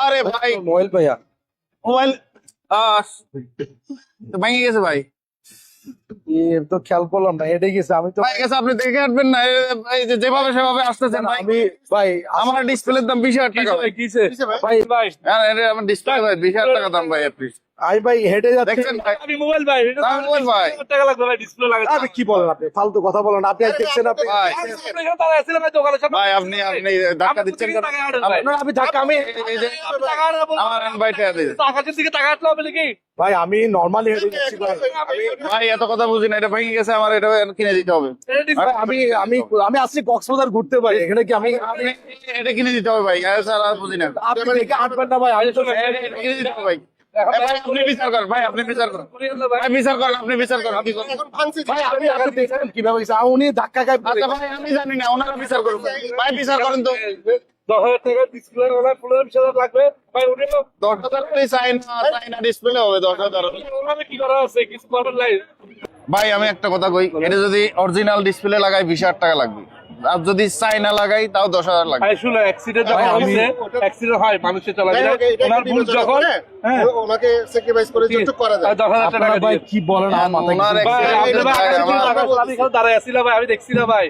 আরে ভাই মোবাইল ভাইয়া মোবাইল ভেঙে গেছে ভাই। তো খেয়াল করলাম না, হেঁটে গেছে। আমি তো ভাই গেছে, আপনি দেখে আসবেন না। এই যে যেভাবে সেভাবে আসতেছেন ভাই। আমি ভাই আমার ডিসপ্লের দাম 20,000 টাকা ভাই। ভাই ভাই আরে এটা আমার ডিসপ্লে ভাই 20,000 টাকা দাম ভাই। আপনি আমি ভাই হেঁটে যাচ্ছি। দেখছেন ভাই? আমি মোবাইল ভাই দাম মোবাইল ভাই। টাকা লাগবে ভাই ডিসপ্লে লাগাতে। আপনি কি বলেন? আপনি ফালতু কথা বলেন। আপনি আজ দেখছেন আপনি ভাই আপনি এখানে দাঁড়ায় আছেন ভাই দোকানের সামনে। ভাই আপনি ধাক্কা দিচ্ছেন কেন? না, আমি ধাক্কা আমি এই যে টাকা আর বলুন। আমার ভাইটা দিছে। আকাশের দিকে টাকা আসলে হবে নাকি? ভাই আমি নরমালি হেঁটে যাচ্ছি ভাই। ভাই এত কথা বুঝি না, এটা ভেঙে গেছে, আমার এটা কিনে দিতে হবে। আরে আমি আমি আমি আসছি কক্সবাজার ঘুরতে ভাই। এখানে কি আমি এটা কিনে দিতে হবে ভাই। স্যার আর বুঝি না। আপনি দেখে আটবেন না ভাই। আমি তো এটা কিনে দিতে হবে ভাই। ভাই আপনি বিচার করেন, ভাই আপনি বিচার করেন, ভাই বিচার করেন, আপনি বিচার করেন। কি করেন? ভাই আপনি দেখছেন কিভাবে গেছে? উনি ধাক্কা খাই আচ্ছা ভাই আমি জানি না, ওনারা বিচার করুন। ভাই বিচার করেন তো। 10,000 টাকা ডিসপ্লে ওলা 15,000 লাগবে ভাই। উঠে 10,000 চাইনা ডিসপ্লে হবে 10,000। ওখানে কি করা আছে কিছু করবেন নাই। ভাই আমি একটা কথা কই, এটা যদি অরিজিনাল ডিসপ্লে লাগাই 20,000 টাকা লাগবে, আর যদি চাইনা লাগাই তাও 10,000 লাগবে। ভাই শুনো অ্যাক্সিডেন্ট যখন হচ্ছে, অ্যাক্সিডেন্ট হয় মানুষের চলা যায়। ওনার ভুল যখন ওনাকে স্যাক্রিফাইস করে যতটুকু করা যায়। 10,000 টাকা আপনারা ভাই দিয়ে। কি বলেন? আমার মাথায় ওনার কিছু- ভাই, accident ভাই, ভাই, আমার- আমি এখানে দাঁড়ায় আছি না ভাই, আমি দেখছি না ভাই,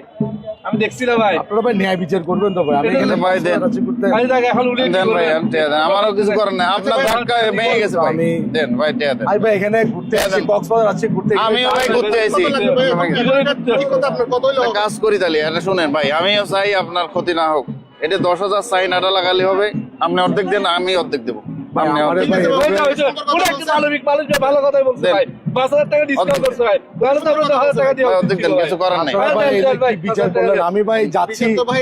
আমি দেখছি না ভাই। আপনারা ভাই ন্যায় বিচার করবেন তো ভাই। আমি এখানে ভাই দেন। যাচ্ছি ঘুরতে। ভাই দেখ এখন উনি দেন ভাই, আমি টিয়া দেন। আমারও কিছু করার নাই, আপনার ধাক্কা ভেঙে গেছে ভাই। দেন ভাই টিয়া দেন। আমি ভাই এখানে ঘুরতে আসছি, কক্সবাজার আছি ঘুরতে। আমিও ভাই ঘুরতে আইছি। কি কথা আপনার কত হইলো? একটা কাজ করি তাহলে, এটা শুনেন ভাই, আমিও চাই আপনার ক্ষতি না হোক। এটা 10,000 চাইনাটা লাগালে হবে। আপনি অর্ধেক দেন, আমি অর্ধেক দেবো। আপনি আমারে অর্ধেক ভাই দেন। ওই না, ওই যে, উনি একটা মানবিক মানুষ ভাই, ভালো কথাই বলছে দেন। ভাই। 5,000 টাকা ডিসকাউন্ট করছে ভাই। তাহলে তো আমরা 10,000 টাকা দিয়ে ভাই, অর্ধেক দেন, কিছু করার নাই। আপনারা ভাই এই যে কি বিচার করলেন? আমি ভাই যাচ্ছি। তো ভাই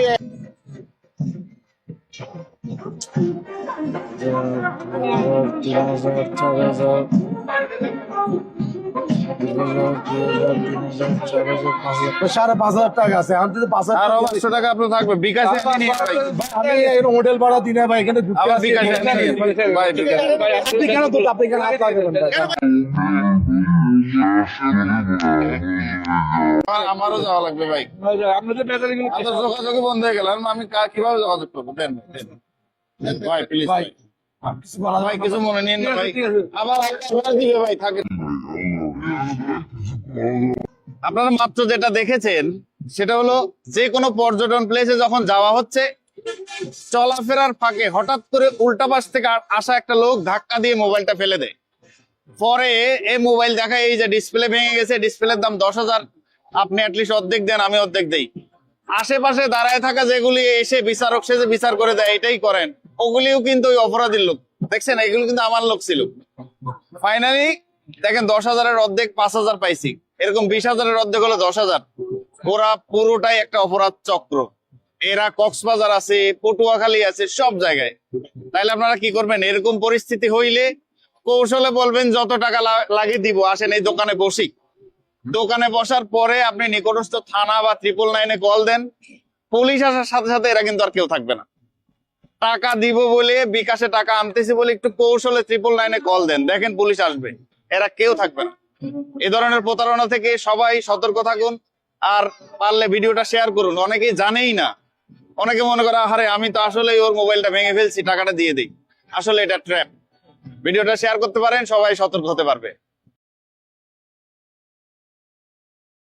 ৳5,500 টাকা আছে। আমি যদি 5,000 আর টাকা 500 টাকা আপনার থাকবে, বিকাশে নিয়ে ভাই। আমি এখানে হোটেল ভাড়া দিই না ভাই, এখানে ঘুরতে আবার আসছি। বিকাশে নিয়ে ভাই, বিকাশে। আপনি কেন তো আপনি কেন হাত লাগাবেন ভাই? আমারও যাওয়া লাগবে ভাই। ভাই, আপনাদের ব্যাটারি গুলো আপনার যোগাযোগ বন্ধ হয়ে গেল, আমি কিভাবে যোগাযোগ করবো? দেন দেন। দেন ভাই প্লিজ ভাই, ভাই। কিছু বলা ভাই কিছু মনে নিন না ভাই। ঠিক আছে। আবার দিবে ভাই, থাকে। আপনারা মাত্র যেটা দেখেছেন সেটা হলো, যে কোনো পর্যটন প্লেসে যখন যাওয়া হচ্ছে, চলাফেরার ফাঁকে হঠাৎ করে উল্টা পাশ থেকে আসা একটা লোক ধাক্কা দিয়ে মোবাইলটা ফেলে দেয়। পরে এই মোবাইল দেখায় এই যে ডিসপ্লে ভেঙে গেছে, ডিসপ্লের দাম 10,000, আপনি অ্যাটলিস্ট অর্ধেক দেন, আমি অর্ধেক দেই। আশেপাশে দাঁড়ায় থাকা যেগুলি এসে বিচারক সেজে বিচার করে দেয়, এটাই করেন, ওগুলিও কিন্তু ওই অপরাধীর লোক। দেখছেন, এগুলো কিন্তু আমার লোক ছিল। ফাইনালি দেখেন 10,000-এর অর্ধেক 5,000 পাইছি, এরকম 20,000-এর অর্ধেক হলো 10,000। ওরা পুরোটাই একটা অপরাধ চক্র। এরা কক্সবাজার আছে, পটুয়াখালী আছে, সব জায়গায়। তাইলে আপনারা কি করবেন? এরকম পরিস্থিতি হইলে কৌশলে বলবেন যত টাকা লাগে দিব, আসেন এই দোকানে বসি। দোকানে বসার পরে আপনি নিকটস্থ থানা বা 999-এ কল দেন। পুলিশ আসার সাথে সাথে এরা কিন্তু আর কেউ থাকবে না। টাকা দিব বলে, বিকাশে টাকা আনতেছি বলে একটু কৌশলে 999-এ কল দেন, দেখেন পুলিশ আসবে, এরা কেউ থাকবে না। এ ধরনের প্রতারণা থেকে সবাই সতর্ক থাকুন। আর পারলে ভিডিওটা শেয়ার করুন, অনেকেই জানেই না। অনেকে মনে করে আরে আমি তো আসলে ওর মোবাইলটা ভেঙে ফেলছি, টাকাটা দিয়ে দিই। আসলে এটা ট্র্যাপ। ভিডিওটা শেয়ার করতে পারেন, সবাই সতর্ক হতে পারবে।